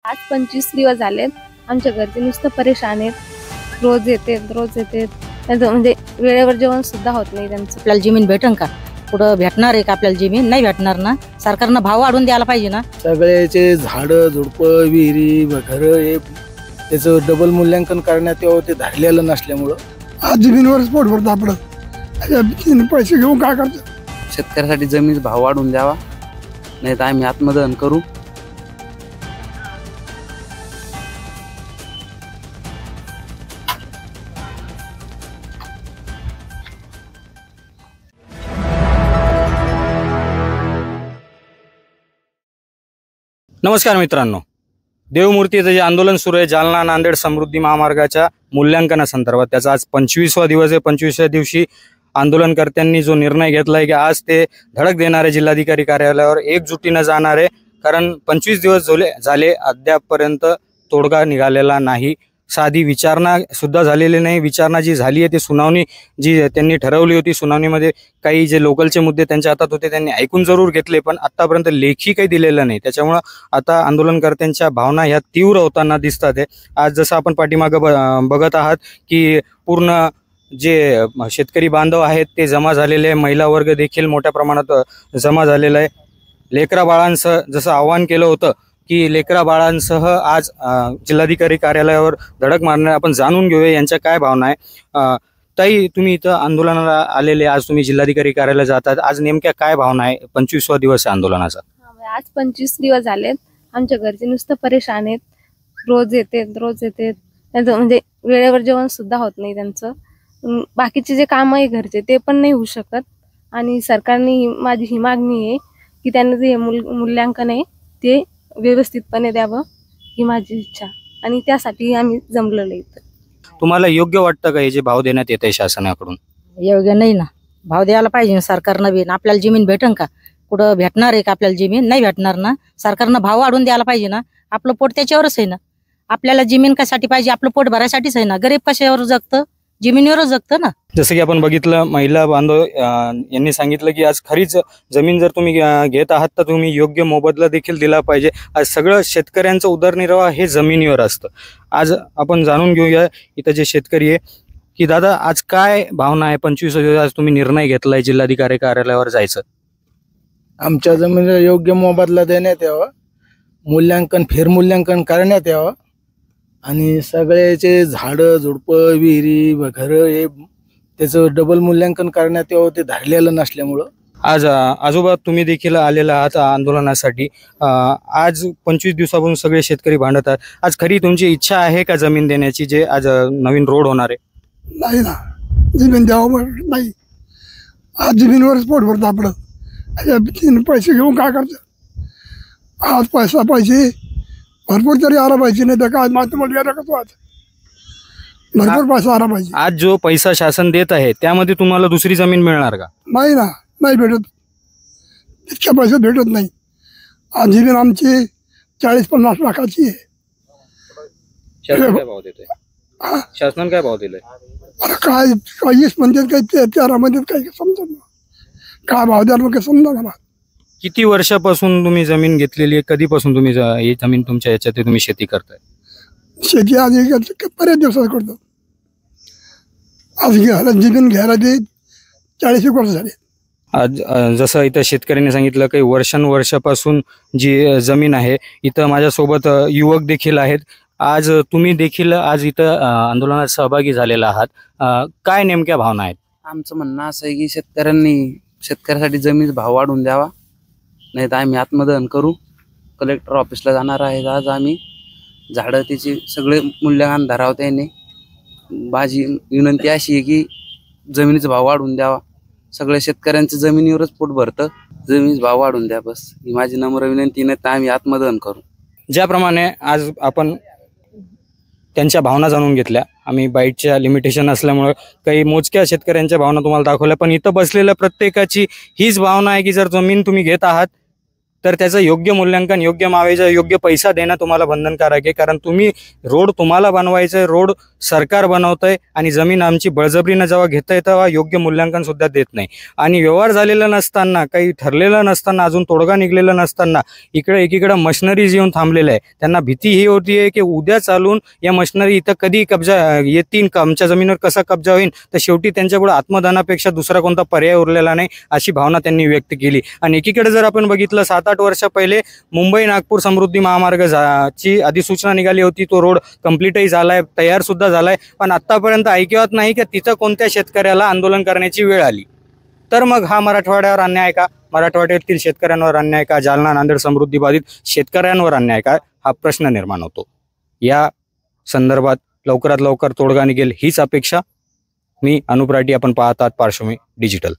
आज 25 दिवस झालेत. आमच्या घरचे नुसतं परेशान आहेत. रोज येते त्यांचं म्हणजे वेळेवर जेवण सुद्धा होत नाही त्यांचं. आपल्याला जमीन भेटन का? कुठं भेटणार आहे का आपल्याला जमीन? नाही भेटणार ना. सरकारनं भाव वाढवून द्यायला पाहिजे ना. सगळ्याचे झाडं झुडपं विहिरी घर हे त्याचं डबल मूल्यांकन करण्यात यावं ते धाडलेलं नसल्यामुळं आज जमिनीवरच पोट भरतं आपलं. पैसे घेऊन काय करतो? शेतकऱ्यासाठी जमिनीचा भाव वाढवून द्यावा, नाही तर आम्ही आत्मदहन करू. नमस्कार मित्रांनो, देवमूर्तीचं जे आंदोलन सुरू आहे जालना नांदेड समृद्धी महामार्गाच्या मूल्यांकनासंदर्भात, त्याचा आज 25वा दिवस आहे. 25व्या दिवशी आंदोलनकर्त्यांनी जो निर्णय घेतला आहे की आज ते धडक देणारे जिल्हाधिकारी कार्यालयावर एकजुटीनं जाणार आहे. कारण 25 दिवस झाले अद्यापपर्यंत तोडगा निघालेला नाही. साधी विचारणा सुद्धा झालेली नाही. विचारणा जी झाली आहे ती सुनावणी जी त्यांनी ठरवली होती, सुनावणीमध्ये काही जे लोकलचे मुद्दे त्यांच्या हातात होते त्यांनी ऐकून जरूर घेतले, पण आतापर्यंत लेखी काही दिलेलं नाही. त्याच्यामुळं आता आंदोलनकर्त्यांच्या भावना ह्या तीव्र होताना दिसतात आहे. आज जसं आपण पाठीमागं बघत आहात की पूर्ण जे शेतकरी बांधव आहेत ते जमा झालेले आहे. महिला वर्ग देखील मोठ्या प्रमाणात जमा झालेला आहे. लेकरा बाळांसह जसं आवाहन केलं होतं की लेकरा बाळांसह आज जिल्हाधिकारी कार्यालयावर धडक मारणार. आपण जाणून घेऊया यांच्या काय भावना आहे. ताई, तुम्ही इथं आंदोलनाला आलेले, आज तुम्ही जिल्हाधिकारी कार्यालयात जातात, आज नेमक्या काय भावना आहे? 25वा दिवस आहे आंदोलनाचा. आज 25 दिवस झालेत. आमच्या घरचे नुसतं परेशान आहेत. रोज येते त्यांचं म्हणजे वेळेवर जेवण सुद्धा होत नाही त्यांचं. बाकीचे जे काम आहे घरचे ते पण नाही होऊ शकत. आणि सरकारने माझी ही मागणी आहे की त्यांना जे मूल्यांकन आहे ते व्यवस्थितपणे द्यावं, ही माझी इच्छा. आणि त्यासाठी आम्ही जमलेलो इथं. तुम्हाला योग्य वाटतं का हे जे भाव देण्यात येत आहे शासनाकडून? योग्य नाही ना. भाव द्यायला पाहिजे ना सरकारनं बी. आपल्याला जमीन भेटन का? कुठं भेटणार आहे का आपल्याला जमीन? नाही भेटणार ना. सरकारनं भाव वाढवून द्यायला पाहिजे ना. आपलं पोट त्याच्यावरच आहे ना. आपल्याला जमीन कशासाठी पाहिजे? आपलं पोट भरायसाठीच आहे ना. गरीब कशावर जगतं? जमिनीवरच जगतं ना. जसं की आपण बघितलं, महिला बांधव यांनी सांगितलं की आज खरीच जमीन जर तुम्ही घेत आहात तर तुम्ही योग्य मोबदला देखील दिला पाहिजे. आज सगळं शेतकऱ्यांचं उदरनिर्वाह हे जमिनीवर असतं. आज आपण जाणून घेऊया इथं जे शेतकरी आहे की दादा, आज काय भावना आहे? 25 दिवस आज तुम्ही निर्णय घेतलाय जिल्हाधिकारी कार्यालयावर जायचं. आमच्या जमिनीला योग्य मोबदला देण्यात यावा, मूल्यांकन फेरमूल्यांकन करण्यात यावं आणि सगळ्याचे झाडं झुडपं विहिरी घर हे त्याचं डबल मूल्यांकन करण्यात यावं ते धाडलेलं नसल्यामुळं आज आजोबा तुम्ही देखील आलेला आहात आंदोलनासाठी. आज 25 दिवसापासून सगळे शेतकरी भांडत आहेत. आज खरी तुमची इच्छा आहे का जमीन देण्याची, जे आज नवीन रोड होणार आहे? नाही ना, जमीन द्यावं नाही. आज जमिनीवरच पोट भरतं आपलं. पैसे घेऊन काय करतं? आज पैसा पाहिजे भरपूर तरी आला पाहिजे, नाही तर काय तुम्हाला कसं आज भरपूर पैसा आला पाहिजे. आज जो पैसा शासन देत आहे त्यामध्ये तुम्हाला दुसरी जमीन मिळणार का? नाही ना, नाही भेटत. इतक्या पैसे भेटत नाही. आज जमीन आमची 40-50 लाखाची आहे. शासन काय भाव देतोय? शासन काय भाव दिलाय? अरे काय 20 म्हणतात, काही 13 म्हणतात, काही समजत नाही. काय भाव द्यायला काही समजा मला. किती वर्षापासून तुम्ही जमीन घेतलेली आहे? कधीपासून तुम्ही ही जमीन तुमच्या याच्यात तुम्ही शेती करताय? शेती आज बऱ्याच दिवसात करतो. आज जमीन घ्यायला ते 40 वर्ष झाले. आज जसं इथं शेतकऱ्यांनी सांगितलं काही वर्षांपासून जी जमीन आहे, इथं माझ्यासोबत युवक देखील आहेत. आज तुम्ही देखील आज इथं आंदोलनात सहभागी झालेला आहात. काय नेमक्या भावना आहेत? आमचं म्हणणं असं आहे की शेतकऱ्यासाठी जमिनीचा भाव वाढवून द्यावा, नाही तर आम्ही आत्मदहन करू. कलेक्टर ऑफिसला जाणार आहे आज आम्ही. झाडं त्याची सगळे मूल्यांकन धरावं त्याने. माझी विनंती अशी आहे की जमिनीचा भाव वाढवून द्यावा. सगळ्या शेतकऱ्यांचं जमिनीवरच पोट भरतं. जमिनीचा भाव वाढवून द्या, बस ही माझी नम्र विनंती. नाही तर आम्ही आत्मदहन करू. ज्याप्रमाणे आज आपण त्यांच्या भावना जाणून घेतल्या, आम्ही बाईटच्या लिमिटेशन असल्यामुळे काही मोजक्या शेतकऱ्यांच्या भावना तुम्हाला दाखवल्या, पण इथं बसलेल्या प्रत्येकाची हीच भावना आहे की जर जमीन तुम्ही घेत आहात तर त्याचं योग्य मूल्यांकन, योग्य मावेजा, योग्य पैसा देणं तुम्हाला बंधनकारक आहे. कारण तुम्ही रोड तुम्हाला बनवायचं आहे, रोड सरकार बनवतंय आणि जमीन आमची बळजबरीनं जेव्हा घेतंय तेव्हा योग्य मूल्यांकन सुद्धा देत नाही. आणि व्यवहार झालेला नसताना, काही ठरलेलं नसताना, अजून तोडगा निघलेला नसताना इकडे एकीकडे मशिनरीज येऊन थांबलेल्या आहे. त्यांना भीती ही होती आहे की उद्या चालून या मशिनरी इथं कधी कब्जा येतील, आमच्या जमिनीवर कसा कब्जा होईल, तर शेवटी त्यांच्यापुढे आत्मदानापेक्षा दुसरा कोणता पर्याय उरलेला नाही, अशी भावना त्यांनी व्यक्त केली. आणि एकीकडे जर आपण बघितलं 7-8 वर्ष पहिले मुंबई नागपूर समृद्धी महामार्ग ची अधिसूचना निघाली होती. तो रोड कम्प्लीटही झालाय, तयार सुद्धा झालाय, पण आतापर्यंत ऐकवत नाही की तिथं कोणत्या शेतकऱ्याला आंदोलन करण्याची वेळ आली. तर मग हा मराठवाड्यावर अन्याय का, मराठवाड्यातील शेतकऱ्यांवर अन्याय का, जालना नांदेड समृद्धी बाधित शेतकऱ्यांवर अन्याय का, हा प्रश्न निर्माण होतो. या संदर्भात लवकरात लवकर तोडगा निघेल हीच अपेक्षा. मी अनुप राठी, आपण पाहतात पार्श्वभूमी डिजिटल.